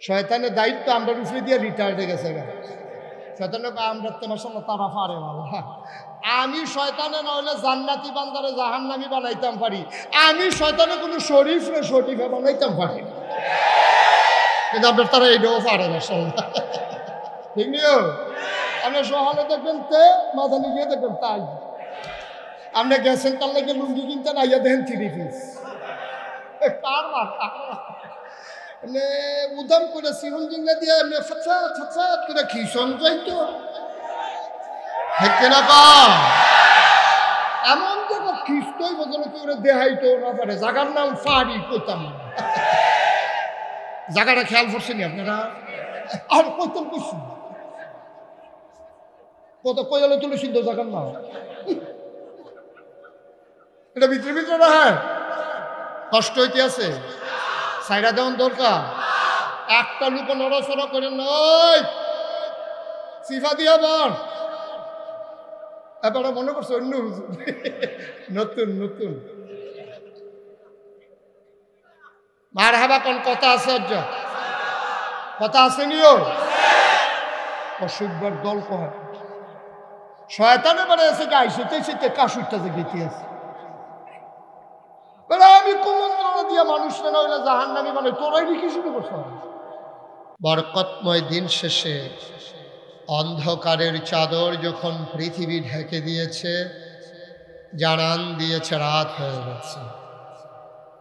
শয়তানের দায়িত্ব আমরা উপরে দিয়ে রিটায়ার্ডে গেছে। শয়তানের আমরা তো মাশাআল্লাহ তারা পারে বাবা। আমি শয়তানে না হইলে জান্নাতি বান্দারে জাহান্নামী বানাইতাম পারি। আমি শয়তানে কোনো শরীফ না শরীফে বানাইতাম পারি, কিন্তু আপনার তারা এইটাও পারে মাশাআল্লাহ। ঠিক নিও আপনি সহালে দেখবেন তে মাদানি গিয়ে দেখবেন তাই আপনি গেছেন তার লাগে লুঙ্গি কিনতে না ইয়া দেখেন 3 পিস কার মার মানে উদাম করে সিহন জিঙ্গা দিয়ে এমনি ফাঁচা করে খিসন যাইতো হেঁটে না পা এমন জায়গা খিস্তই বোঝানো কি ওরা দেহাইতো না পারে। জায়গার নাম ফাড়ি কইতাম না, জায়গাটা খেয়াল করছেন আপনারা? আর কইতাম কইছি কত কইলে তুলে সিদ্ধ জায়গার নাম এটা ভিতরে ভিতরে না। হ্যাঁ কষ্ট হইতে আছে, সাইডা দেওয়ান দরকার। একটা লোক নড়াচড়া করে নয় সিফা দিয়া বল এবারে মনে করছে অন্য নতুন নতুন মার হাবা কোন কথা আছে, কথা আছে নিও অসুখবার দল কয় শয়তানে মানে এসে গাইছে শীতে কাশুরটা যে গেতে আছে আমি কুমন্ত্রণা দিয়া মানুষ না হইলে জাহান্নামী মানে তোরাই কি শুরু করছো। বরকতময় দিন শেষে অন্ধকারের চাদর যখন পৃথিবী ঢেকে দিয়েছে, জানান দিয়েছে রাত হয়ে গেছে,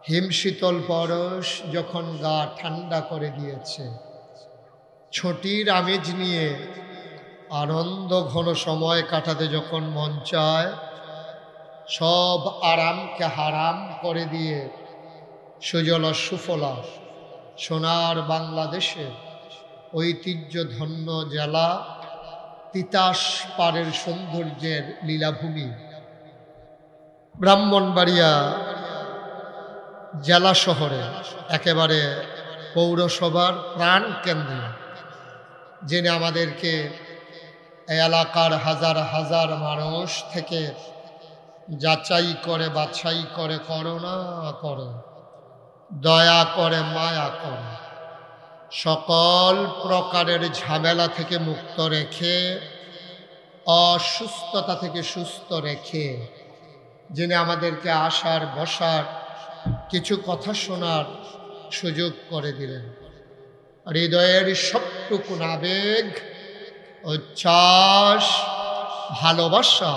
হিমশীতল পরশ যখন গা ঠান্ডা করে দিয়েছে, ছুটির আমেজ নিয়ে আনন্দ ঘন সময় কাটাতে যখন মন চায়, সব আরামকে হারাম করে দিয়ে সুজলা সুফলা সোনার বাংলাদেশে ঐতিহ্য ধন্য জেলা তিতাস পাড়ের সৌন্দর্যের লীলাভূমি ব্রাহ্মণবাড়িয়া জেলা শহরে একেবারে পৌরসভার প্রাণ কেন্দ্র, যিনি আমাদেরকে এই এলাকার হাজার হাজার মানুষ থেকে যাচাই করে বাছাই করে করুণা করে দয়া করে মায়া করে সকল প্রকারের ঝামেলা থেকে মুক্ত রেখে অসুস্থতা থেকে সুস্থ রেখে যিনি আমাদেরকে আসার বসার কিছু কথা শোনার সুযোগ করে দিলেন। হৃদয়ের সবটুকু আবেগ উচ্ছ্বাস ভালোবাসা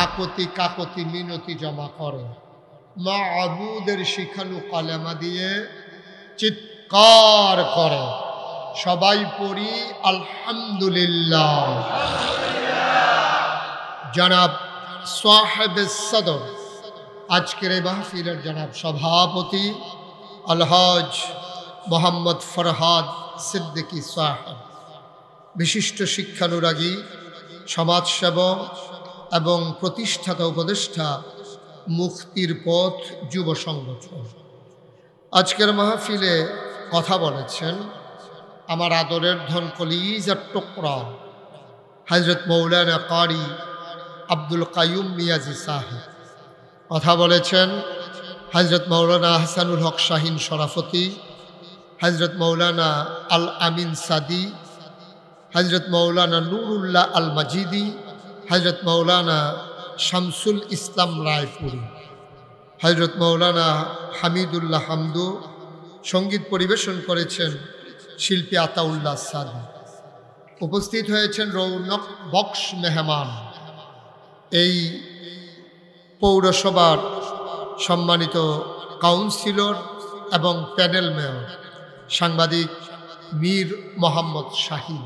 আকতি কাকতি মিনতি জমা করে মা আবুদের শিখানু কালেমা দিয়ে চিৎকার করে সবাই পড়ি আলহামদুলিল্লাহ। জনাব সাহেব সদর আজকের এই মাহফিলের জনাব সভাপতি আলহাজ মোহাম্মদ ফরহাদ সিদ্দিকী সাহেব, বিশিষ্ট শিক্ষানুরাগী সমাজসেবক এবং প্রতিষ্ঠাতা উপদেষ্টা মুক্তির পথ যুব সংগঠন, আজকের মাহফিলে কথা বলেছেন আমার আদরের ধন কলিজার টুকরা হযরত মৌলানা কারি আব্দুল কাইয়ুম মিয়াজি সাহেব, কথা বলেছেন হযরত মৌলানা হাসানুল হক শাহিন শরাফতি, হযরত মৌলানা আল আমিন সাদি, হযরত মৌলানা নুরুল্লাহ আল মাজিদি, হযরত মৌলানা শামসুল ইসলাম রায়পুরি, হযরত মৌলানা হামিদুল্লাহ হামদু। সঙ্গীত পরিবেশন করেছেন শিল্পী আতাউল্লাহ সাদি। উপস্থিত হয়েছেন রৌনক বক্স মেহমান এই পৌরসভার সম্মানিত কাউন্সিলর এবং প্যানেল মেয়র সাংবাদিক মীর মোহাম্মদ শাহিন।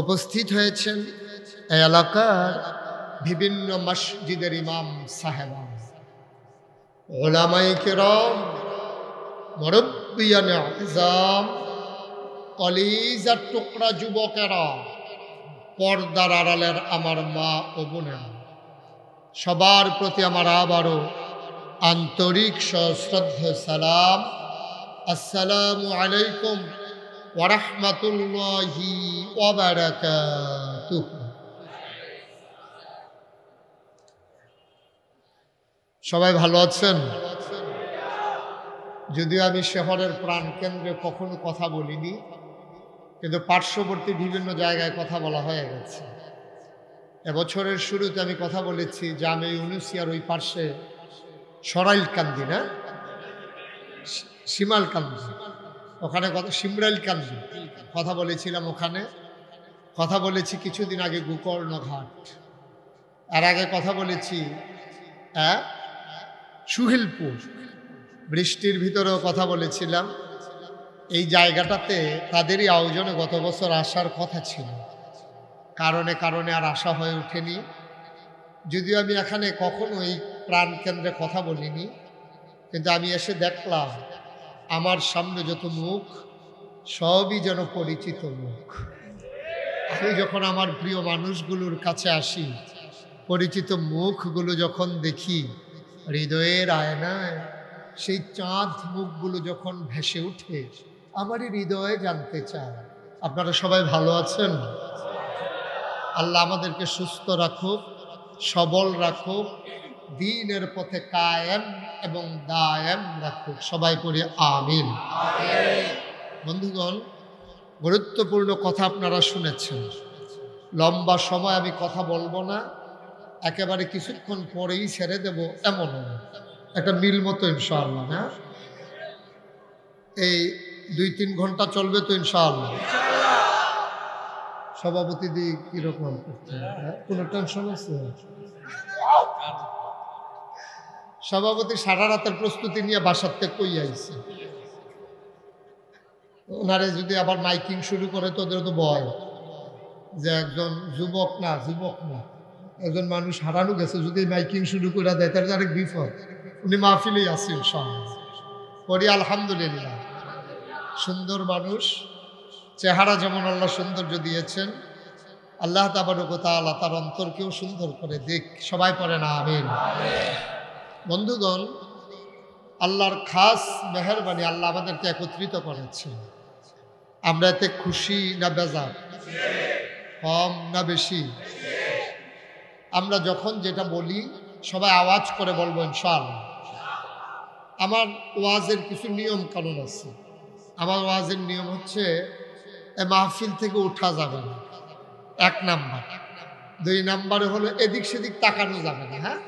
উপস্থিত হয়েছেন এই এলাকার বিভিন্ন মসজিদের ইমাম সাহেবান, উলামায়ে কেরাম, মুরব্বিয়ানে আযম, কলিজার টুকরা যুবকেরা, পর্দার আড়ালের আমার মা ও বোনেরা, সবার প্রতি আমার আবারও আন্তরিক সশ্রদ্ধ সালাম। আসসালামু আলাইকুম ওয়া রাহমাতুল্লাহি ওয়া বারাকাতুহু। সবাই ভালো আছেন? যদিও আমি শহরের প্রাণকেন্দ্রে কখনো কথা বলিনি, কিন্তু পার্শ্ববর্তী বিভিন্ন জায়গায় কথা বলা হয়ে গেছে। এবছরের শুরুতে আমি কথা বলেছি জামে ইউনুসিয়ার ওই পার্শ্বে সরাইলকান্দি, না শিমালকান্দি, ওখানে সিমরাইলকান্দি কথা বলেছিলাম। ওখানে কথা বলেছি কিছুদিন আগে গোকর্ণঘাট, আর আগে কথা বলেছি সুহিলপুর, বৃষ্টির ভিতরেও কথা বলেছিলাম। এই জায়গাটাতে তাদেরই আয়োজনে গত বছর আসার কথা ছিল, কারণে কারণে আর আসা হয়ে ওঠেনি। যদিও আমি এখানে কখনো এই প্রাণকেন্দ্রে কথা বলিনি, কিন্তু আমি এসে দেখলাম আমার সামনে যত মুখ সবই যেন পরিচিত মুখ। আমি যখন আমার প্রিয় মানুষগুলোর কাছে আসি, পরিচিত মুখগুলো যখন দেখি, হৃদয়ের আয়নায় সেই চাঁদ মুখগুলো যখন ভেসে উঠে, আমারই হৃদয়ে জানতে চায় আপনারা সবাই ভালো আছেন? আল্লাহ আমাদেরকে সুস্থ রাখুক, সবল রাখুক, দ্বীনের পথে কায়েম এবং দায়েম রাখুক। সবাই পড়ি আমিন। বন্ধুগণ, গুরুত্বপূর্ণ কথা আপনারা শুনেছেন। লম্বা সময় আমি কথা বলবো না, একেবারে কিছুক্ষণ পরেই ছেড়ে দেব, এমন একটা মিল মতো ইনশাআল্লাহ। না এই 2-3 ঘন্টা চলবে তো ইনশাআল্লাহ। সভাপতি দিয়ে কিরকম করতে কোনো টেনশন আছে? সভাপতি সারা রাতের প্রস্তুতি নিয়ে বাসার থেকে কই আইছে। ওনারে যদি আবার মাইকিং শুরু করে তো ওদের তো ভয় যে একজন যুবক না একজন মানুষ হারানো গেছে, যদি মাইকিং শুরু করে দেয় তাহলে আরেক বিপদ। উনি মাহফিলেই আছেন সব পড়ি আলহামদুলিল্লাহ। সুন্দর মানুষ, চেহারা যেমন আল্লাহ সৌন্দর্য দিয়েছেন, আল্লাহ তাবারক ওয়া তাআলা তার অন্তরকেও সুন্দর করে দেখ। সবাই পড়েন আমিন। বন্ধুগণ, আল্লাহর খাস মেহেরবানি, আল্লাহ আমাদেরকে একত্রিত করেছেন। আমরা এতে খুশি না বেজার, কম না বেশি? আমরা যখন যেটা বলি সবাই আওয়াজ করে বলবো ইনশাআল্লাহ। আমার ওয়াজের কিছু নিয়ম কানুন আছে। আমার ওয়াজের নিয়ম হচ্ছে মাহফিল থেকে উঠা যাবে না, 1 নাম্বার। 2 নাম্বারে হলো এদিক সেদিক তাকানো যাবে না। হ্যাঁ,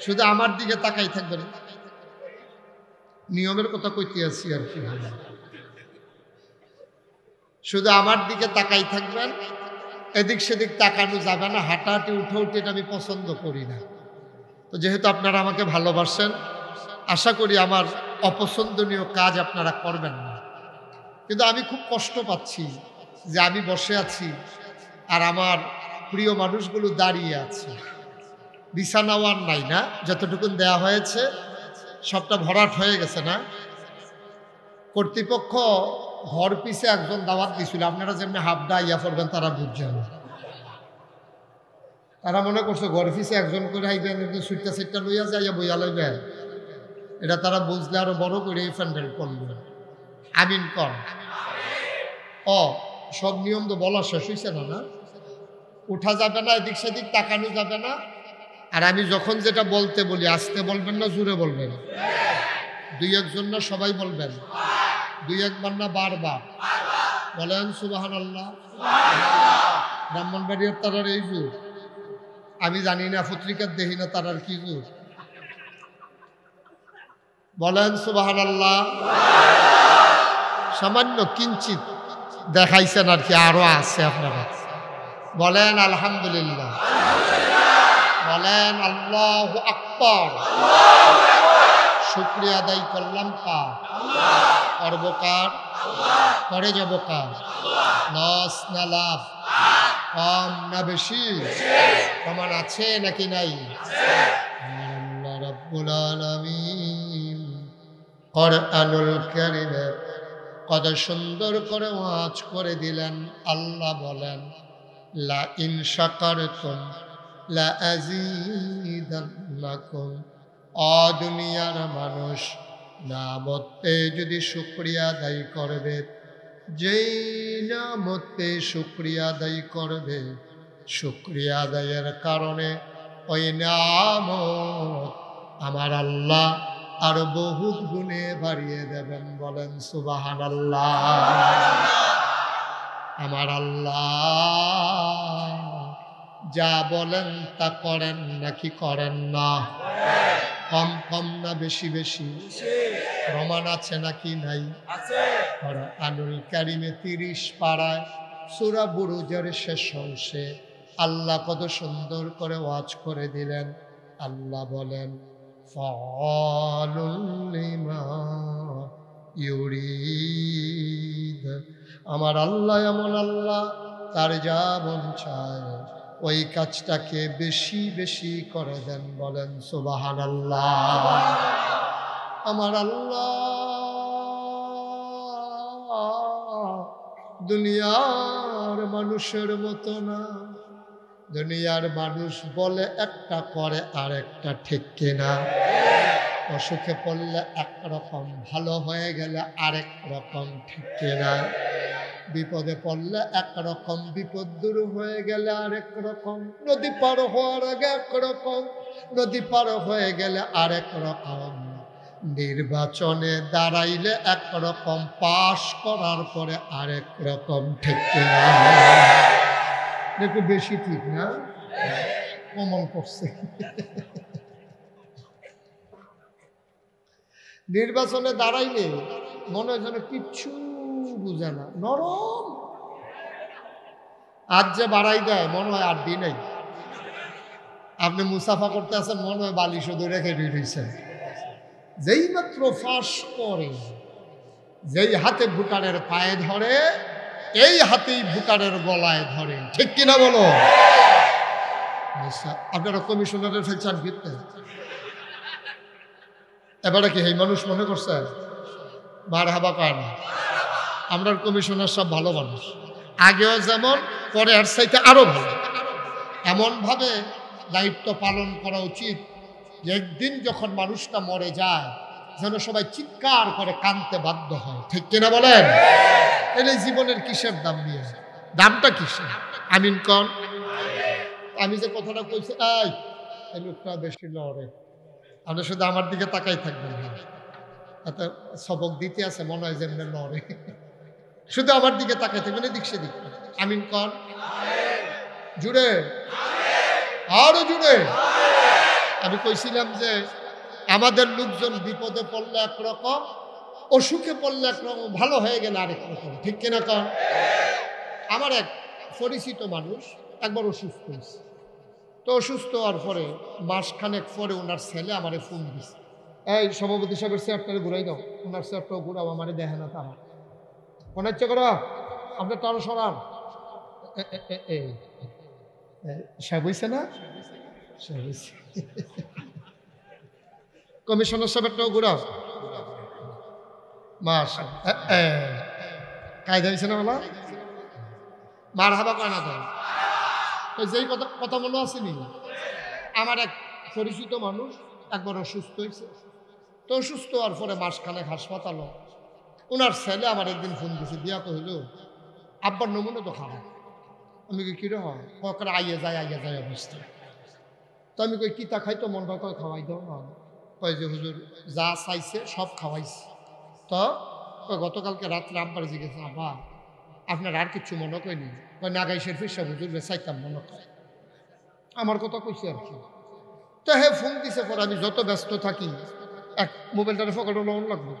শুধু আমার দিকে তাকাই থাকবেন। নিয়মের কথা কইতে আছি আর কি, শুধু আমার দিকে তাকাই থাকবেন, এদিক সেদিক তাকানো যাবে না। হাঁটাহাঁটি উঠে এটা আমি পছন্দ করি না। তো যেহেতু আপনারা আমাকে ভালোবাসেন, আশা করি আমার অপছন্দনীয় কাজ আপনারা করবেন না। কিন্তু আমি খুব কষ্ট পাচ্ছি যে আমি বসে আছি আর আমার প্রিয় মানুষগুলো দাঁড়িয়ে আছে। বিছানাও আর নাই, না যতটুকুন দেয়া হয়েছে সবটা ভরাট হয়ে গেছে। না কর্তৃপক্ষ ঘর পিছে একজন দাওয়াত দিছিল, আপনারা যেমনি হাফডা ইয়া করবেন তারা বুঝছেন। তারা মনে করছে ঘর পিছে একজন করে আইবেন, একজন সুইটটা লইয়া যাইয়া বইয়া লইবেন। এটা তারা বুঝলে আরো বড় করে ফ্যান্ডেল করবে। আমিন কর। সব নিয়ম তো বলা শেষ হয়েছে না? না উঠা যাবে না, এদিক সেদিক তাকানো যাবে না। আর আমি যখন যেটা বলতে বলি, আস্তে বলবেন না জোরে বলবেন? 2-1 জন না সবাই বলবেন? 2-1 বার না বারবার বলেন সুবহানাল্লাহ। ব্রাহ্মণবাড়িয়ার তারার এই জোর আমি জানি না, পত্রিকার দেখি না তারার কি জোর। বলেন সুবহানাল্লাহ। সামান্য কিঞ্চিত দেখাইছেন আর কি, আরো আছে আপনারা। বলেন আলহামদুলিল্লাহ, বলেন আল্লাহু আকবার। শুকরিয়া আদায় করলাম কার? করবকার, করে যাব কার? লস না লাভ, কম না বেশি? প্রমাণ আছে নাকি নাই? আল্লাহ রাব্বুল আলামিন কোরআনুল কারীমে কত সুন্দর করে ওয়াজ করে দিলেন। আল্লাহ বলেন লা ইন শাকারতুম লা আযীদান্নাকুম। দুনিয়ার মানুষ নামতে যদি শুকরিয়া আদায় করবে, যেই নামতে শুকরিয়া আদায় করবে, শুকরিয়া আদায়ের কারণে ওই নামত আমার আল্লাহ আর বহুত গুণে বাড়িয়ে দেবেন। বলেন সুবহানাল্লাহ। আমার আল্লাহ যা বলেন তা করেন নাকি করেন না? কম কম না বেশি বেশি? প্রমাণ আছে নাকি নাই? কুরআনুল কারীমে 30 পারায় সূরা বুরুজের শেষ অংশে আল্লাহ কত সুন্দর করে ওয়াজ করে দিলেন। আল্লাহ বলেন ফাআলুল লিমা ইউরিদ। আমার আল্লাহ এমন আল্লাহ, তার যা মন চায় ওই কাজটাকে বেশি বেশি করে দেন। বলেন সুবহানাল্লাহ। আমার আল্লাহ দুনিয়ার মানুষের মতো না। দুনিয়ার মানুষ বলে একটা করে আর একটা, ঠিক কিনা? অসুখে পড়লে একরকম, ভালো হয়ে গেলে আরেক রকম, ঠিক কিনা? বিপদে পড়লে একরকম, বিপদ দূর হয়ে গেলে আরেক রকম। নদী পার হওয়ার আগে একরকম, নদী পার হয়ে গেলে আরেক রকম। নির্বাচনে দাঁড়াইলে একরকম, পাশ করার পরে আরেক রকম, ঠিক কিনা? একটু বেশি ঠিক না? কমন করছে। নির্বাচনে দাঁড়াইলে মনে হয় যেন কিচ্ছু বুঝে না, নরম। আজ যে বাড়াই দেয় মনে হয় আর দিন নেই। আপনি মুসাফা করতে আছেন, মনে হয় বালি শুধু রেখে দিয়েছেন। যেই মাত্র ফাঁস করে, যেই হাতে ভুটানের পায়ে ধরে, এই হাতেই ভুটানের গলায় ধরে, ঠিক কিনা বলো? আপনারা কমিশনারের ফেলছেন ফিরতে, এবারে কি এই মানুষ মনে করছে মারহাবা কয় না? আমরা কমিশনার সব ভালো মানুষ, আগেও যেমন, পরে আর চাইতে আরো ভালো। এমনভাবে দায়িত্ব পালন করা উচিত যে একদিন যখন মানুষটা মরে যায় যেন সবাই চিৎকার করে কাঁদতে বাধ্য হয়, ঠিক কিনা বলেন? এলে জীবনের কিসের দাম নিয়ে, দামটা কিসের? আমিন কন। আমি যে কথাটা কইছি, এই লোকটা বেশি লড়ে, আপনি শুধু আমার দিকে তাকাই থাকবেন না। এত সবক দিতে আছে মনে হয় যেমন লড়ে, শুধু আমার দিকে তাকাই থাকবেন, এদিক সেদিক। আমিন কন। জুড়ে, আরো জুড়ে। আমি কইছিলাম যে আমাদের লোকজন বিপদে পড়লে একরকম, অসুখে পড়লে একরকম, ভালো হয়ে গেলে আরেক রকম, ঠিক কিনা কন? আমার এক পরিচিত মানুষ একবার অসুস্থ হয়েছে। তো অসুস্থ হওয়ার পরে মাসখানেক পরে ওনার ছেলে আমারে ফোন দিছে, এই সভাপতি সাহেবের চেয়ারটারে ঘুরাই দাও, ওনার চেয়ারটাও ঘুরাও, আমারে দেখে না তারা। মনে হচ্ছে করো আপনার তারও সরান। সাহেব হয়েছে না? কমিশনার সাহেবটাও ঘুরাও। মাস কায়দা হয়েছে না বলা? মার হাবা কয় না তো যেই কথা মনে আসেনি। আমার এক পরিচিত মানুষ একবার অসুস্থ হয়েছে। তো অসুস্থ হওয়ার পরে মাসখানেক হাসপাতাল, ওনার ছেলে আমার একদিন ফোন দিয়েছে, দিয়া কহিল আব্বার নমুনা তো খারাপ। আমি কই কিরে হয়? কখন আইয়ে যায় অবস্থা। তো আমি কই কিতা খাই তো মনটা কয় খাওয়াই দাও না। কয় যে হুজুর যা চাইছে সব খাওয়াইছে। তো গতকালকে রাত্রে আব্বার জিজ্ঞেস, আব্বা আপনার আর কিছু মনে করেনি? কয় নাগাইশের ফিসা হুজুর চাইতাম মনে করে। আমার কথা কইছে আর কি। তো হ্যাঁ ফোন দিছে পরে আমি যত ব্যস্ত থাকি, এক মোবাইলটারে ফকড়ো লোন লাগবে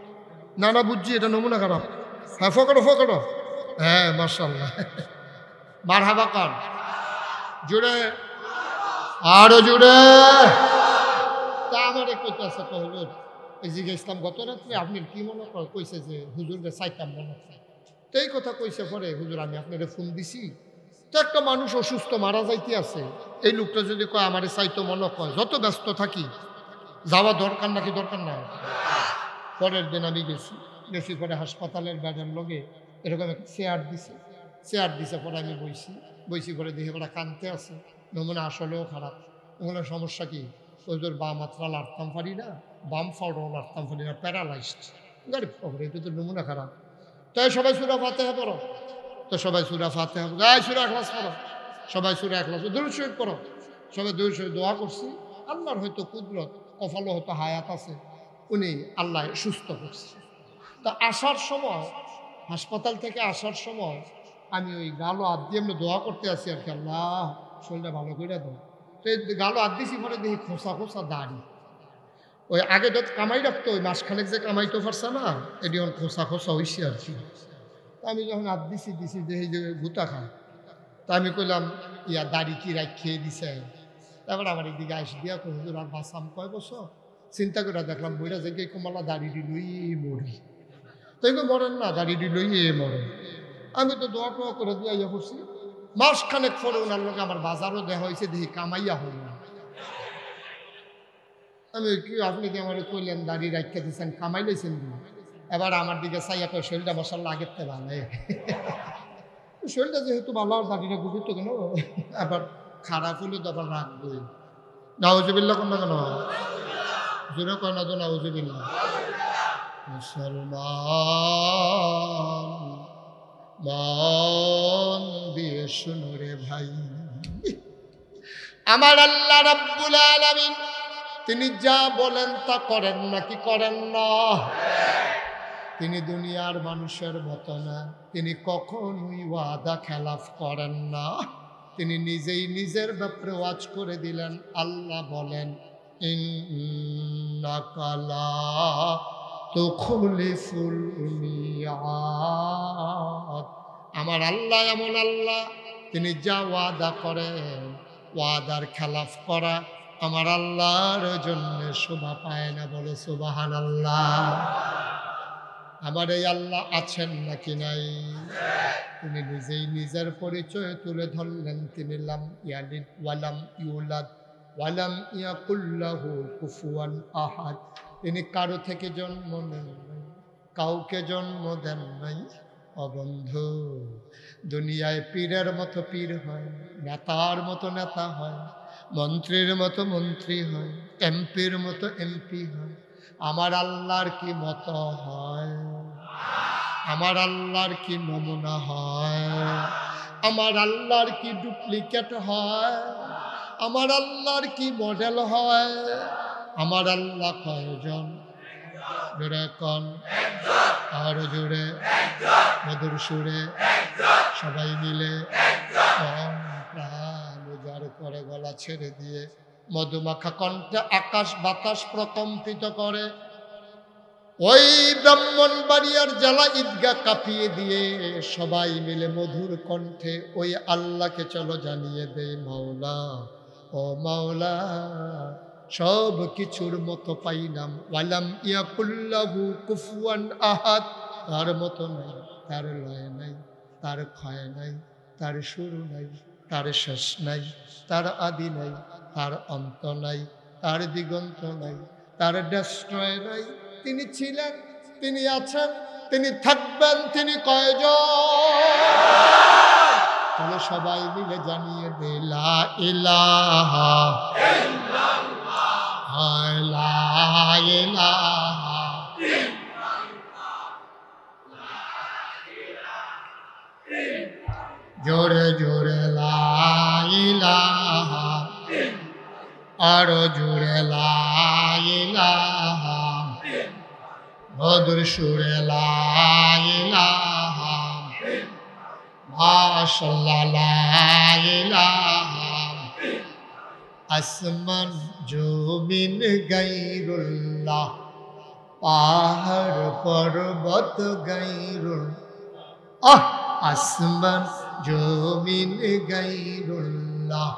না, না বুঝছি এটা নমুনা খারাপ। হ্যাঁ ফকড়ো। হ্যাঁ মাশাআল্লাহ, মারহাবা কর। জুড়ে, আরো জুড়ে। তা আমার কইতে আছে তো হুজুর এই জিজ্ঞেস ইসলাম গত রাত্রে আপনি কি মনে কইছে যে হুজুরকে চাইতাম মনে করে। তো এই কথা কইছে পরে হুজুর আমি আপনারে ফোন দিছি, তো একটা মানুষ অসুস্থ মারা যাইতে আছে, এই লোকটা যদি কয় আমারে চাইতো মনে কয়, যত ব্যস্ত থাকি যাওয়া দরকার নাকি দরকার না। পরের দিন আমি গেছি পরে হাসপাতালের বেডের লগে এরকম একটা চেয়ার দিছে পরে আমি বইছি পরে দেখে পরে কানতে আছে, নমুনা আসলেও খারাপ। ওগুলো সমস্যা কি? ওদের বাম মাত্রা লাড়তাম পারি না, বাম ফাউডাও লাড়তাম পারি না, প্যারালাইজড, গরিব খবর, এটা তো নমুনা খারাপ। তাই সবাই সূরা ফাতিহা পড়ো। তো সবাই সূরা ফাতিহা, সূরা ইখলাস পড়ো, সবাই সূরা ইখলাস, দুরূদ শরীফ পড়ো, সবাই দুরূদ শরীফ দোয়া করছি। আল্লাহর হয়তো কুদরত, কপালও হয়তো হায়াত আছে, উনি আল্লাহ সুস্থ করছে। তা আসার সময়, হাসপাতাল থেকে আসার সময় আমি ওই গালো হাত দিয়ে এমনি দোয়া করতে আসি আর কি, আল্লাহ শরীরটা ভালো করে দাও। তো এই গালো হাত দিয়েছি, পরে দেখি খোসা খোসা দাড়ি। ওই আগে যত কামাই রাখতো, ওই মাসখানেক যে কামাইতে পারছে না, এটি এখন খোসা খোসা হয়েছে আর কি। তা আমি যখন হাত দিছি দেখি যে গুতা খায়। তা আমি কইলাম, ইয়া দাড়ি কি খেয়ে দিছে। তারপর আমার এদিকে আইসি দিয়া হুজুর আর বাঁচাম কয় বছর, চিন্তা করে দেখলাম বইরা যে কমালা দাড়ি দিলই মরি। তাই মরেন না, দাড়ি দিলই মরেন। আমি তো দোয়া টোয়া করে দিয়া ইয়া করছি। মাসখানেক পরে ওনার লোক আমার বাজারও দেখা হয়েছে, দেখি কামাইয়া হল না। আমি কি আপনি কি আমার কইলেন দাড়ি রাখতে দিচ্ছেন, কামাই লেছেন কি? এবার আমার দিকে চাই আপনার শরীরটা মশাল্লা আগের থেকে ভালো। শরীরটা যেহেতু ভালো, আর দাড়িটা গুরুত্ব কেন, আবার খারাপ হলে তো আবার রাখবই। নাউজুবিল্লাহ কোন না কেন, জোরে কয় না তো নাউজুবিল্লাহ। মুসলমান মন দিয়ে শুনো রে ভাই, আমার আল্লাহ রাব্বুল আলামিন তিনি যা বলেন তা করেন নাকি করেন না? তিনি দুনিয়ার মানুষের মতো না, তিনি কখনোই ওয়াদা খেলাফ করেন না। তিনি নিজেই নিজের ব্যাপারে ওয়াজ করে দিলেন। আল্লাহ বলেন, ইন্নাকা লা তুখলিফুল মিয়াদ। আমার আল্লাহ এমন আল্লাহ, তিনি যা ওয়াদা করেন, ওয়াদার খেলাফ করা আমার আল্লাহর জন্য শোভা পায় না। বলে সুবহানাল্লাহ। আমার এই আল্লাহ আছেন নাকি নাই? তিনি নিজেই নিজের পরিচয় তুলে ধরলেন। তিনি লাম ইয়ালিদ ওয়ালাম ইউলাদ ওয়ালাম ইয়াকুল লাহু কুফুয়ান আহাদ। তিনি কারো থেকে জন্ম নেন নাই, কাউকে জন্ম দেন নাই। অবন্ধু, দুনিয়ায় পীরের মতো পীর হয়, নেতার মতো নেতা হয়, মন্ত্রীর মতো মন্ত্রী হয়, এমপির মতো এমপি হয়। আমার আল্লাহর কি মতো হয়? আমার আল্লাহর কি নমুনা হয়? আমার আল্লাহর কি ডুপ্লিকেট হয়? আমার আল্লাহর কি মডেল হয়? আমার আল্লাহ কয়জন? জোরে কন, আরো জোরে, মধুর সুরে, সবাই মিলে মন প্রাণ উজাড় করে গলা ছেড়ে দিয়ে মধুমাখা কণ্ঠে আকাশ বাতাস প্রকম্পিত করে। ওই ব্রাহ্মণবাড়িয়ার জেলা ঈদগাহ কাঁপিয়ে দিয়ে সবাই মিলে মধুর কণ্ঠে ওই আল্লাহকে চলো জানিয়ে দেই, মাওলা ও মাওলা, সব কিছুর মতো পাইলাম। ওয়ালাম ইয়াকুল্লাহু কুফুয়ান আহাদ। তার মতো নাই, তার লয় নাই, তার ক্ষয় নাই, তার শুরু নাই, তার শেষ নাই, তার আদি নাই, তার অন্ত নাই, তার দিগন্ত নাই, তার ডেস্ট্রয় নাই। তিনি ছিলেন, তিনি আছেন, তিনি থাকবেন। তিনি কয়জন? তাহলে সবাই মিলে জানিয়ে দে, লা ইলাহা ইল্লাল্লাহ, লা ইলাহা ইল্লাল্লাহ, জোরে জোরে লা ইলাহা, আরো জোরে লা ইলাহা, মধুর সুরে লা ইলাহা, মাশাআল্লাহ লা ইলাহা। আসমান জমিন গায়রুল্লাহ, পাহাড় পর্বত গায়রুল্লাহ। আসমান জমিন গায়রুল্লাহ,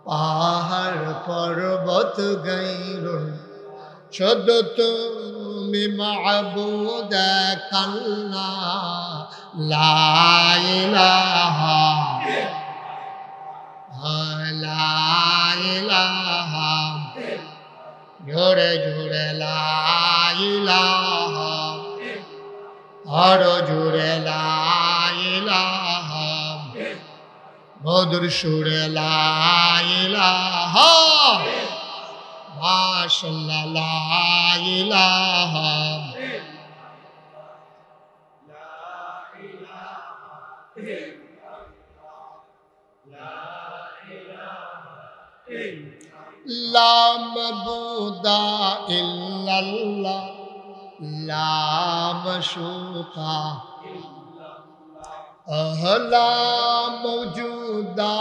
পাহাড় পর্বত গায়রুল্লাহ। শুধু তুমি মাবুদ আল্লাহ, লা ইলাহা লা ইলাহা, জোরে জোরে লা ইলাহা, আরো জোরে লা ইলাহা, মধুর সুরে লা ইলাহা, মাশাআল্লাহ লা ইলাহা। লা মাবুদা ইল্লাল্লাহ লা মাশুকা লা মওজুদা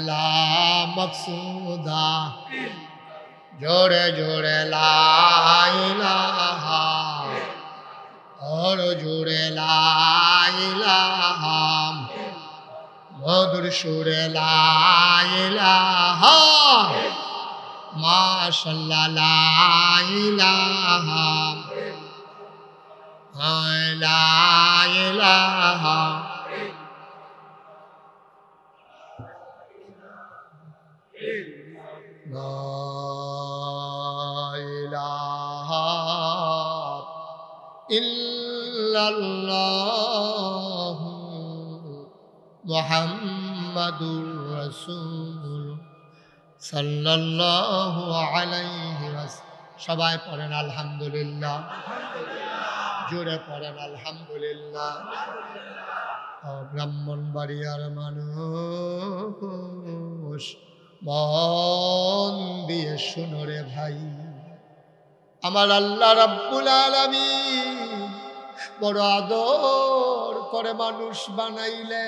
লা মকসুদা জোরে জোরে লা ইলাহা और जुड़े ला इलाहा मधुर सुरे ला इलाहा माशाल्लाह ला इलाहा ला इलाहा ला इलाहा ইল্লাল্লাহু মুহাম্মাদুর রাসূল সাল্লাল্লাহু আলাইহি ওয়াসাল্লাম। সবাই পড়েন আলহামদুলিল্লাহ, জোরে পড়েন আলহামদুলিল্লাহ। ব্রাহ্মণবাড়িয়ার মানুষ মন দিয়ে শুনো রে ভাই, আমার আল্লাহ রাব্বুল আলামিন বড় আদর করে মানুষ বানাইলে,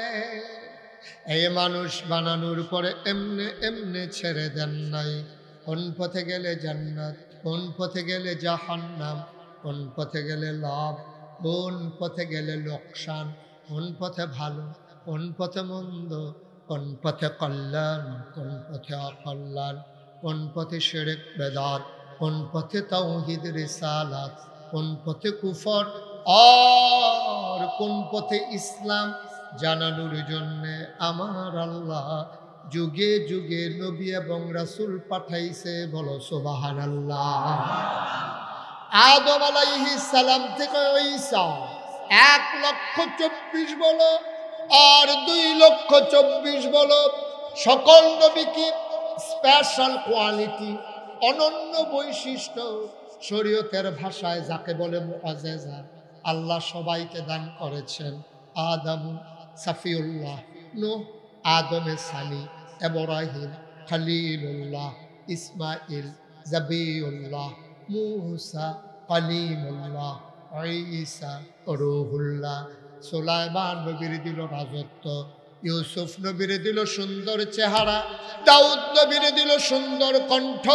এই মানুষ বানানোর পরে এমনে এমনে ছেড়ে দেন নাই। কোন পথে গেলে জান্নাত, কোন পথে গেলে জাহান্নাম, কোন পথে গেলে লাভ, কোন পথে গেলে লোকসান, কোন পথে ভালো, কোন পথে মন্দ, কোন পথে কল্যাণ, কোন পথে অকল্যাণ, কোন পথে শিরক বেদাত, কোন পথে তাওহীদ রিসালাত, কোন পথে কুফর আর কোন পথে ইসলাম জানানোর জন্যে আমার আল্লাহ যুগে যুগে নবী এবং রাসূল পাঠাইছে। বলো সুবহানাল্লাহ। আদম আলাইহিস সালাম থেকে ঈসা 1,24,000 বলো আর 2,24,000 বলো, সকল নবী কি স্পেশাল কোয়ালিটি, অনন্য বৈশিষ্ট্য, শরীয়তের ভাষায় যাকে বলে মুআজ্জিজা, আল্লাহ সবাইকে দান করেছেন। আদম সাফিউল্লাহ, নূহ আদমে সানি, ইব্রাহিম খলিলুল্লাহ, ইসমাইল জাবিউল্লাহ, মূসা কালিমুল্লাহ, ঈসা রূহুল্লাহ। সুলাইমান নবীর দিল রাজত্ব, ইউসুফ নবীর দিল সুন্দর চেহারা, দাউদ নবীর দিল সুন্দর কণ্ঠ।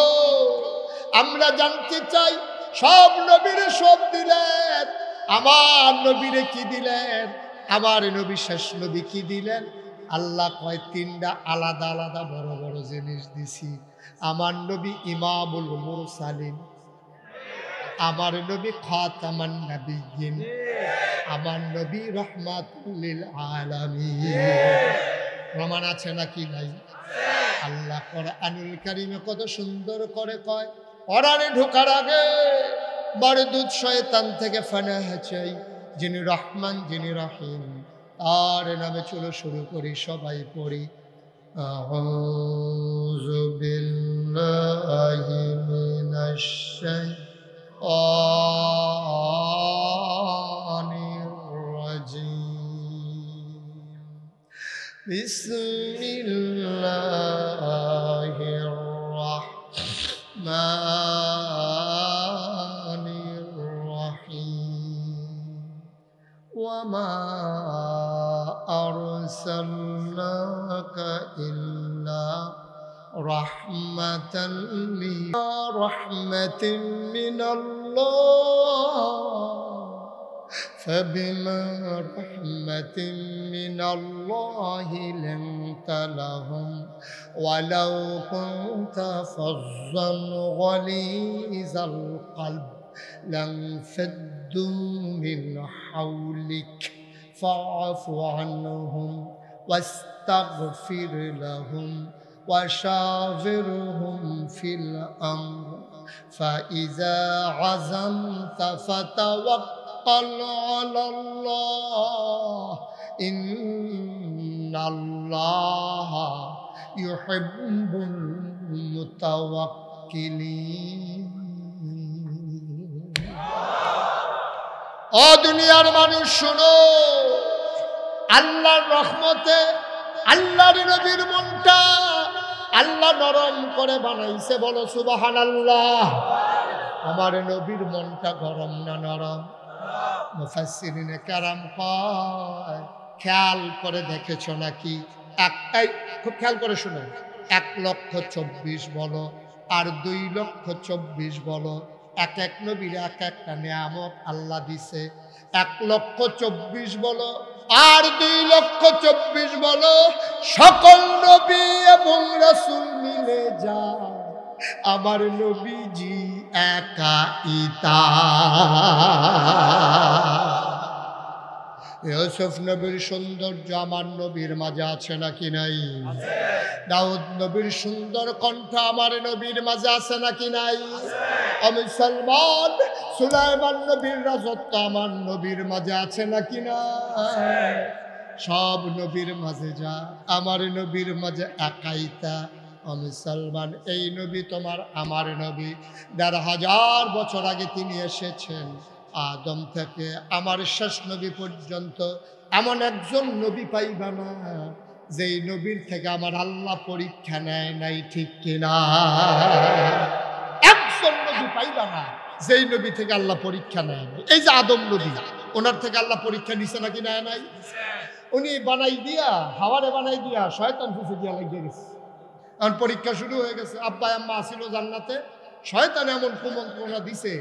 আমরা জানতে চাই সব নবীরে সব দিলেন, আমার নবীরে কি দিলেন? আমার নবী শেষ নবী কি দিলেন? আল্লাহ কয় 3টা আলাদা আলাদা বড় বড় জিনিস দিছি। আমার নবী ইমামুল মুরসালিন, আমার নবী খাতামান নবিয়্যিন, আমার নবী রাহমাতুল লিল আলামিন। প্রমাণ আছে নাকি নাই? আল্লাহ কোরআনুল কারীমে কত সুন্দর করে কয়, কোরআনে ঢোকার আগে মারদুদ শয়তান থেকে ফানাহ চাই, যিনি রহমান যিনি রহিম, তার নামে চলো শুরু করি, সবাই পড়ি। আউযু বিল্লাহি মিনাশ শাইতানির রাজীম। বিসমিল্লাহির রাহমানির রাহিম। ওয়ামা আরসালনাকা ইল্লা রাহমাতাল লিল রাহমাতিন মিনাল্লাহ فبما رحمة من الله لنت لهم ولو كنت فظا غليظ القلب لانفضوا من حولك فاعف عنهم واستغفر لهم وشاورهم في الأمر فإذا عزمت فتوكل على الله إن الله يحب المتوكلين। ও দুনিয়ার মানুষ শোনো, আল্লাহর রহমতে আল্লাহর নবীর মনটা আল্লাহ নরম করে বানাইছে, বলো সুবহানাল্লাহ। আমার নবীর মনটা গরম না নরম? মুফাসসিরিনে কেরাম কয়, খেয়াল করে দেখেছো নাকি? খুব খেয়াল করে শুনো, 1,24,000 বলো আর 2,24,000 বলো, এক এক নবীর এক একটা নিয়ামত আল্লাহ দিছে। 1,24,000 বলো আর 2,24,000 বলো, সকল নবী এবং রাসূল মিলে যা আমার নবীজি একা ইতা। ইউসুফ নবীর সৌন্দর্য আমার নবীর মাঝে আছে নাকি নাই? দাউদ নবীর সুন্দর কণ্ঠ আমার নবীর মাঝে আছে নাকি নাই? আমি সালমান সুলাইমান নবীর রাজত্ব আমার নবীর মাঝে আছে নাকি নাই? সব নবীর মাঝে যা আমার নবীর মাঝে একাইতা। আমি সালমান, এই নবী তোমার আমার নবী, ১,৫০০ বছর আগে তিনি এসেছেন। আদম থেকে আমার শেষ নবী পর্যন্ত এমন একজন নবী পাইবা না যেই নবীর থেকে আমার আল্লাহ পরীক্ষা নেয় নাই, ঠিক কিনা? একজন নবী পাইবা না যেই নবী থেকে আল্লাহ পরীক্ষা নেয় নাই। এই যে আদম নবী, ওনার থেকে আল্লাহ পরীক্ষা নিছে নাকি নেয় নাই? উনি বানাই দিয়া, হাওয়ারে বানাই দিয়া শয়তান ফুসে দিয়া লাগিয়ে গেছে। এখন পরীক্ষা শুরু হয়ে গেছে। আব্বা আম্মা আসিল জান্নাতে, শয়তান এমন কুমন্ত্রণা দিছে,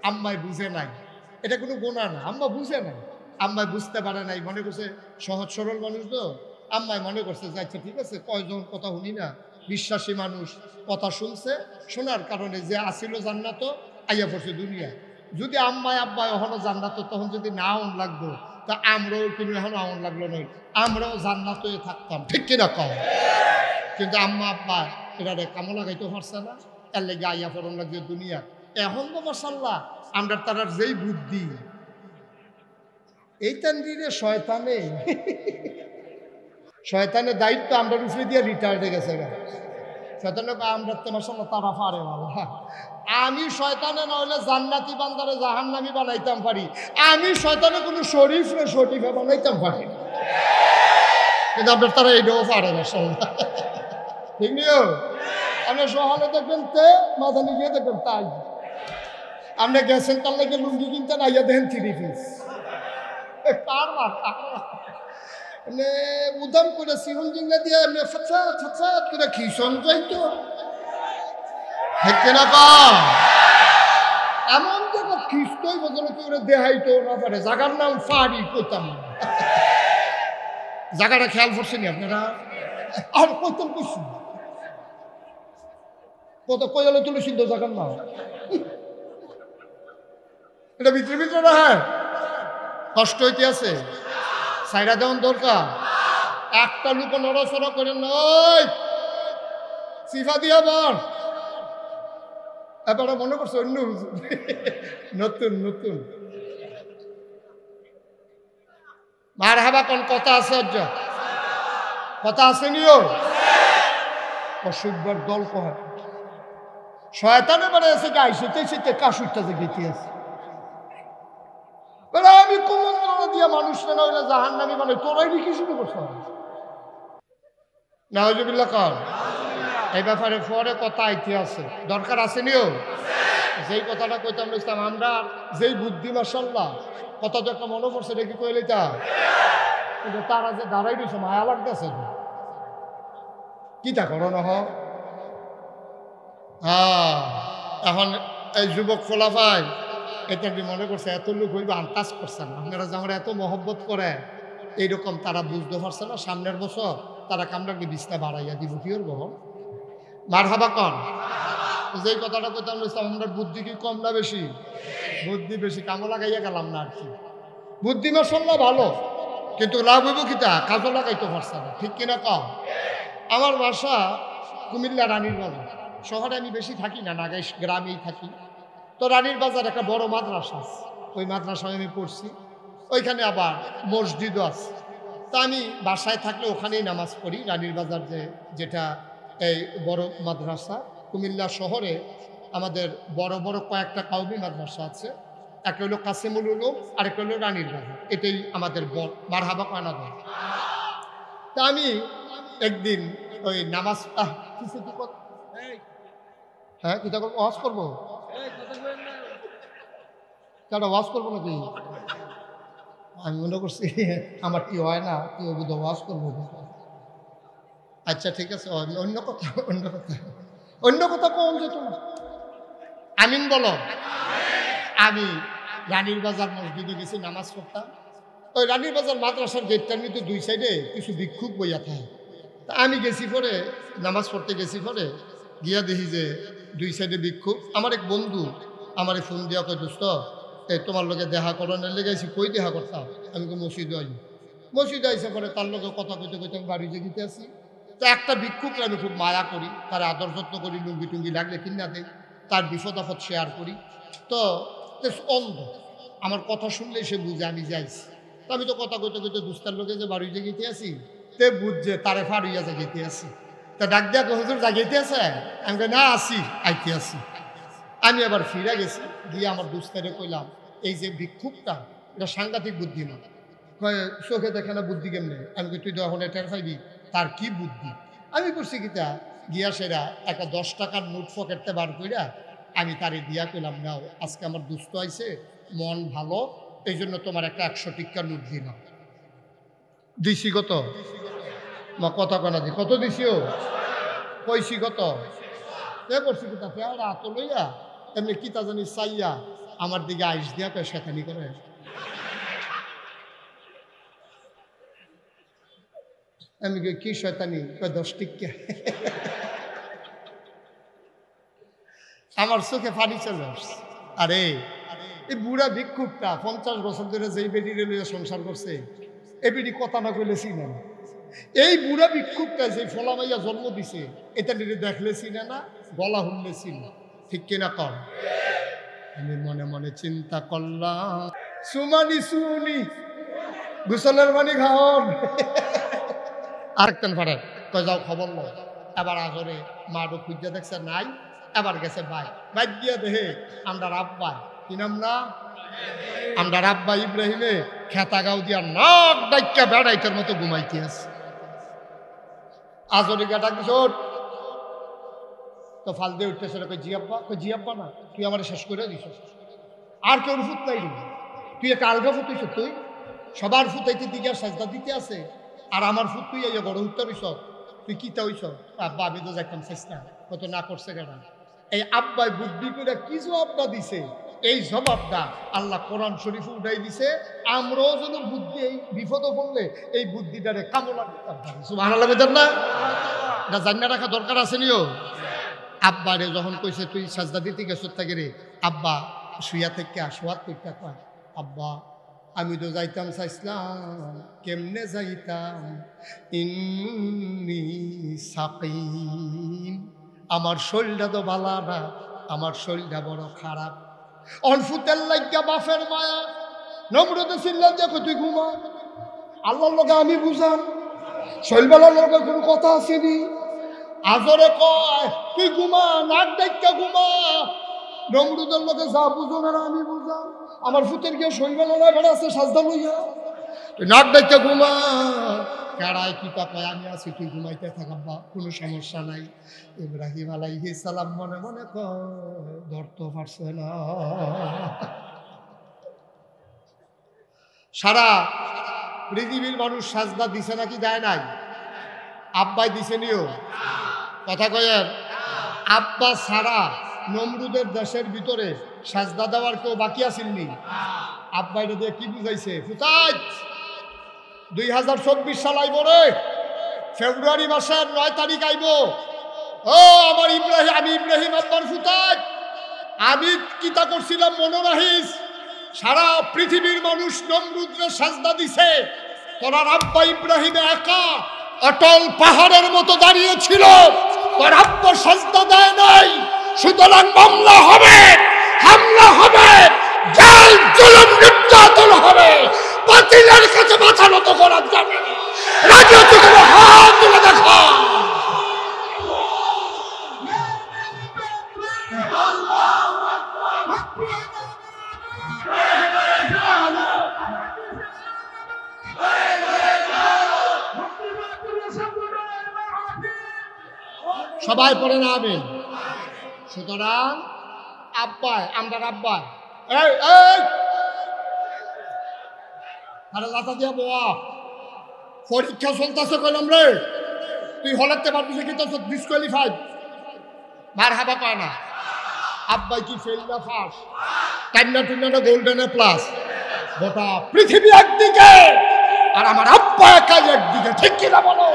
আম্মায় বুঝে নাই। এটা কোনো গোনা না, আম্মা বুঝে নাই, আম্মায় বুঝতে পারে নাই, মনে করছে সহজ সরল মানুষ তো, আম্মায় মনে করছে যে আচ্ছা ঠিক আছে, কয়জন কথা শুনি না, বিশ্বাসী মানুষ কথা শুনছে, শোনার কারণে যে আসিল জান্নাত আইয়া পড়ছে দুনিয়া। যদি আম্মায় আব্বায় এখনো জান্নাত তখন যদি না আউন লাগতো, তা আমরাও কিন্তু এখন আউন লাগলো নয়, আমরাও জান্নাত হয়ে থাকতাম, ঠিক কিনা কম? কিন্তু আম্মা আব্বা এটা কামো লাগাইতে পারছে না, এর লেগে আইয়া পড়ন লাগছে দুনিয়া। এখন তো মাশাআল্লাহ আমরা তার যেই বুদ্ধি, এই তানদিনে শয়তানের দায়িত্ব আমরা উপরে দিয়ে রিটায়ার্ড হয়ে গেছে। শয়তানের আমরা তো মাশাআল্লাহ তারা পারে বাবা। আমি শয়তানে না হইলে জান্নাতি বান্দারে জাহান্নামী বানাইতাম পারি, আমি শয়তানে কোনো শরীফ না শরীফে বানাইতাম পারি, কিন্তু আপনার তারা এইটাও পারে মাশাআল্লাহ, ঠিক নিও? আপনি সহালে দেখবেন তে, মাথা নিয়ে দেখবেন তাই। আপনি গেছেন তার লাগে লুঙ্গি কিনতে না, ইয়া দেখেন 3 পিস। কার মানে উদাম করে সিহন জিঙ্গা দিয়ে এমনি ফাঁচাত করে খিসন যাইতো, হেঁকে না পা এমন জায়গা খিস্তই বদলে কি ওরা দেহাইতো না পারে। জায়গার নাম ফাড়ি কইতাম না, জায়গাটা খেয়াল করছেন আপনারা? আর কইতাম কইছি কত কইলে তুলেছিল তো জায়গার নাম, এটা ভিতরে ভিতরে না। হ্যাঁ, কষ্ট হইতে আছে, সাইরা দেওয়ান দরকার। একটা লোক নড়াচড়া করে নয়, সিফা দিয়া বল। এবারে মনে করছে অন্য নতুন নতুন মারহাবা কোন কথা আছে, কথা আছে নিও। অসুখবার দল কয় শয়তানে মানে এসে গাইছে শীতে কাশুরটা যে গেতে আছে। আমি কুমন্ত্রণা দিয়া মানুষ না হইলে জাহান্নামী মানে তোরাই লিখি শুরু করছ। নাউজুবিল্লাহ কর। এই ব্যাপারে পরে কথা আইতে আছে, দরকার আছে নিও। যেই কথাটা কইতাম ইসলাম আমরা যেই বুদ্ধি মাশাআল্লাহ, কথা তো একটা মনে পড়ছে দেখি কইলে তা, কিন্তু তারা যে দাঁড়াই দিয়েছে মায়া লাগতেছে কি তা করো না। এখন এই যুবক ফলাফাই এটা মনে করছে এত লোক হইবে আন্দাজ করছে না, আপনারা যে আমরা এত মহব্বত করে এইরকম তারা বুঝতে পারছে না। সামনের বছর তারা কামরাকে বিছনা বাড়াইয়া দিব, কি করবো মারহাবা কন। যেই কথাটা কইতাম আমরা বুদ্ধি কি কম না বেশি? বুদ্ধি বেশি, কামো লাগাইয়া গেলাম না আর কি। বুদ্ধি মাশাআল্লাহ ভালো, কিন্তু লাভ হইব কিতা, কাজও লাগাইতে পারছে না, ঠিক কিনা কম? আমার বাসা কুমিল্লা রানীর বাজার, শহরে আমি বেশি থাকি না, নাগাইশ গ্রামেই থাকি। তো রানীর বাজার একটা বড় মাদ্রাসা আছে, ওই মাদ্রাসায় আমি পড়ছি, ওইখানে আবার মসজিদও আছে। তা আমি বাসায় থাকলে ওখানেই নামাজ পড়ি। রানীর বাজার যেটা এই বড় মাদ্রাসা, কুমিল্লা শহরে আমাদের বড় বড় কয়েকটা কাউমি মাদ্রাসা আছে। একটা হলো কাসিমুল উলুম, আরেকটা হলো রানীর বাজার, এটাই আমাদের মারহাবা কানা দেয়। তা আমি একদিন ওই নামাজ কিছু কি হ্যাঁ কিতা করবো ওয়াজ করবো কেন ওয়াজ করবো নাকি আমি মনে করছি আমার কি হয় না কি ওয়াজ করবো আচ্ছা ঠিক আছে অন্য কথা কোন যে তুমি আমিন বলো আমি রানীর বাজার মসজিদে গেছি নামাজ পড়তাম ওই রানীর বাজার মাদ্রাসার গেটটার মধ্যে দুই সাইডে কিছু ভিক্ষুক বইয়া থাকে তা আমি গেছি পরে নামাজ পড়তে গেছি পরে গিয়া দেখি যে দুই সাইডে ভিক্ষুক আমার এক বন্ধু আমার ফোন দিয়া কই দোস্ত এই তোমার লোকে দেখা করানোর লেগে আইসি কই দেখা করতাম আমি তো মসজিদে আইসে পরে তার লোকে কথা কইতে আমি বাড়ি যেতে আসি তো একটা ভিক্ষুককে আমি খুব মায়া করি তার আদর যত্ন করি লুঙ্গি টুঙ্গি লাগলে কিনা দেয় তার বিপদ আপদ শেয়ার করি তো অন্ধ আমার কথা শুনলে সে বুঝে আমি যাইছি তো আমি তো কথা কইতে দুস্তার লোকে যে বাড়ি জাগিতে আসি তে বুঝছে তারে ফাড়িয়া জাগিতে আসি তা ডাক দিয়া হুজুর জাগিতে আছে আমি না আসি আইতে আসি আমি আবার ফিরে গেছি গিয়ে আমার দুস্তারে কইলাম এই যে ভিক্ষুকটা এটা সাংঘাতিক বুদ্ধিমান চোখে দেখে না বুদ্ধি কেমনে আমি তুই তো এখন টের পাইবি তার কি বুদ্ধি আমি করছি কিতা গিয়া সেরা একটা 10 টাকার নোট পকেটতে বার কইরা আমি তারে দিয়া কইলাম নাও আজকে আমার দুস্থ আইছে মন ভালো এই জন্য তোমার একটা 100 টিক্কা নোট দিলাম দিছি কত মা কথা কনা দি কত দিছিও কইছি কত এ করছি কিতা পেয়ারা হাত লইয়া এমনি কিতা জানি চাইয়া আমার দিকে আইস দিয়া কয় শেখানি করে আমি কি শয়তানি 10 টিক্কা আমার চোখে পানি চলে আসছে আরে এই বুড়া ভিক্ষুকটা 50 বছর ধরে যেই বেটি রেলওয়ে সংসার করছে এই বেটি কথা না কইলে চিনে না এই বুড়া ভিক্ষুকটা যে ফলা মাইয়া জন্ম দিছে এটা নিয়ে দেখলে চিনে না গলা হুনলে চিনে ঠিক কিনা কর আমি মনে মনে চিন্তা করলাম সুমানি সুনি গোসলের পানি খাওন আরেকটান ফাড়ে কয় যাও খবর লো এবার আজরে মাডো খুঁজে দেখছে নাই এবার গেছে ভাই গিয়া দেহে আমরা রাব্বাই কি নাম না আমরা রাব্বা ইব্রাহিমে খেতা গাও দিয়া নাক ডাইকা বেড়াইটার মতো ঘুমাইতে আছে আজরে গা ডাক দিছ তো ফাল দিয়ে উঠতেছে জিয়াব্বা না তুই আমার শেষ করে দিস আর কেউ ফুট নাই তুই একটা আলগা ফুটাইছ তুই সবার ফুটাইতে দিকে সাজদা দিতে আছে আর আমার ফুট তুই এই গড় উঠতে হইস তুই কিতা হইস আব্বা আমি তো যাইতাম চেষ্টা কত না করছে কেন এই আব্বাই বুদ্ধি করে কি জবাবটা দিছে এই জবাবটা আল্লাহ কোরআন শরীফে উঠাই দিছে আমরাও যেন বুদ্ধি এই বিপদে পড়লে এই বুদ্ধিটারে কামলা দিতাম পারি সুবহানাল্লাহ বেদার না এটা জান্না রাখা দরকার আছে নিও আব্বা রে যখন কইছে তুই সাজদা দিতে গেছ থাকে রে আব্বা শুয়া থেকে শোয়াত করতে কয় আব্বা আমি তো যাইতাম চাইছিলাম কেমনে যাইতাম ইন্নি সাকিম আমার শরীরটা তো ভালো না আমার শরীরটা বড় খারাপ অনফুতের লাগিয়া বাফের মায়া নমরুদে চিল্লাম দেখো তুই ঘুমা আল্লাহর লগে আমি বুঝাম শৈলবেলার লগে কোনো কথা আসেনি আজরে কয় তুই ঘুমা নাক ডাইকা ঘুমা নমরুদের লগে যা বুঝো না আমি বুঝাম আমার ফুতের গিয়ে শৈলবেলা বেড়া আছে সাজদা লইয়া তুই নাক ডাইকা ঘুমা কেড়ায় কিতা কয় আমি আছি তুই ঘুমাইতে থাকাব্বা কোনো সমস্যা নাই ইব্রাহিম আলাইহিস সালাম মনে মনে কয় ধরতে পারছে না সারা পৃথিবীর মানুষ সাজদা দিছে নাকি দেয় নাই আব্বাই দিছে নিও কথা কয়েন আব্বা ছাড়া নমরুদের দেশের ভিতরে সাজদা দেওয়ার কেউ বাকি আসেননি আব্বাই দিয়ে কি বুঝাইছে ফুতাইত 2024 সাল আইব রে ফেব্রুয়ারি মাসের 9 তারিখ আইব ও আমার ইব্রাহিম আমি ইব্রাহিম আব্বার ফুতাইত আমি কিতা করছিলাম মনে রাখিস সারা পৃথিবীর মানুষ নমরুদরে সাজদা দিছে তোরা আব্বা ইব্রাহিম একা অটল পাহাড়ের মতো দাঁড়িয়ে ছিল তোর আব্বা সাজদা দেয় নাই সুতরাং মামলা হবে হামলা হবে জাল জুলুম নির্যাতন হবে বাতিলের কাছে মাথা নত করা যাবে না রাজনীতি করে হাত তুলে দেখা সবাই পড়েন আমিন। সুতরাং আব্বাই, আমরা আব্বাই, এই এই আরে লাতা দিয়া বোয়া, পরীক্ষা চলতেছে কইলাম রে, তুই হলেতে পারবি কি? তো ডিসকোয়ালিফাইড, মার হাবা পায় না। আব্বাই কি ফেল না পাস? কান্না টুন্না গোল্ডেন প্লাস। গোটা পৃথিবী একদিকে আর আমার আব্বা একাই একদিকে, ঠিক কিনা বলো?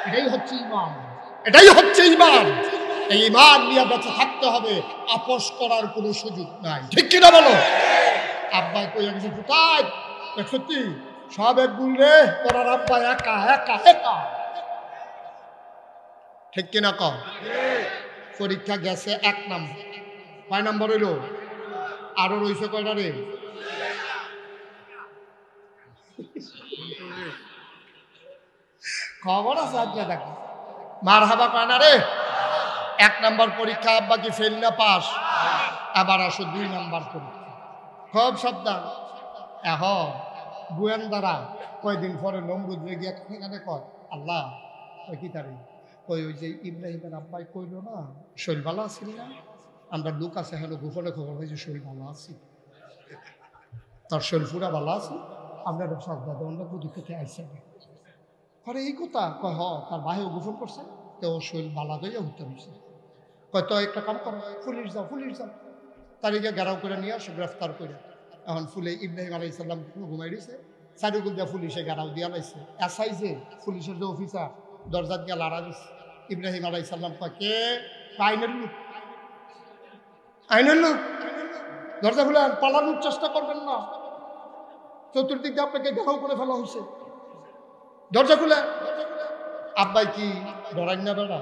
এটাই হচ্ছে ইমান, এটাই হচ্ছে ইমান। এই ইমান নিয়ে বেঁচে থাকতে হবে, আপোষ করার কোনো সুযোগ নাই, ঠিক কিনা বলো? আব্বাই কই গেছে কোথায়? সত্যি সব এক গুল রে, তোর আব্বা একা একা একা, ঠিক কিনা কম? পরীক্ষা গেছে 1 নম্বর, 5 নম্বর হইল, আরো রয়েছে কয়টা রে? খবর আছে আজকে দেখো, মার হাবা কয় না রে। 1 নম্বর পরীক্ষা আব্বা কি ফেল না পাস? আবার আসো 2 নম্বর পরীক্ষা, খুব সাবধান। এখন গোয়েন্দারা কয়দিন পরে নমরুদ গিয়া এখানে কয়, আল্লাহ ওই কি তারিখ কই, ওই যে ইব্রাহিমের আব্বাই কইল না শরীর ভালো আছিল না, আমরা লোক আছে হলো গোপনে খবর হয়েছে শরীর ভালো আছি, তার শরীর পুরা ভালো আছে, আপনার সাজদা প্রতি থেকে আইসে। আরে এই কথা কয়, হ তার ভাইও গোপন করছে, তো ওর শরীর ভালো হয়ে উঠতে হয়েছে। কয় তো একটা কাম করো, পুলিশ যাও, পুলিশ যাও, তারিখে গেরাও করে নিয়ে আসো, গ্রেফতার করে। এখন ফুলে ইব্রাহিম আলাইহিস সালাম ঘুমাই দিয়েছে, সাইডুল দিয়া পুলিশে গেরাও দিয়া লাইছে। এসআই যে পুলিশের যে অফিসার দরজা দিয়ে লাড়া দিচ্ছে। ইব্রাহিম আলাইহিস সালাম কয়, কে? আইনের লোক, আইনের লোক, দরজা খুলে পালানোর চেষ্টা করবেন না, চতুর্দিক দিয়ে আপনাকে ঘেরাও করে ফেলা হয়েছে, দরজা খুলে। আব্বাই কি ডরাই না বেড়া?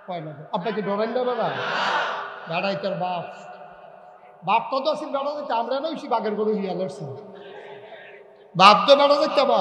কয় না, আব্বাই কি ডরাই না বেড়া? বেড়াই তোর বাপ, বাপ তো আসিল বেড়া যেতে, আমরা না বেশি বাঘের গরু হিয়া লড়ছি, বাপ তো বেড়া যেতে বা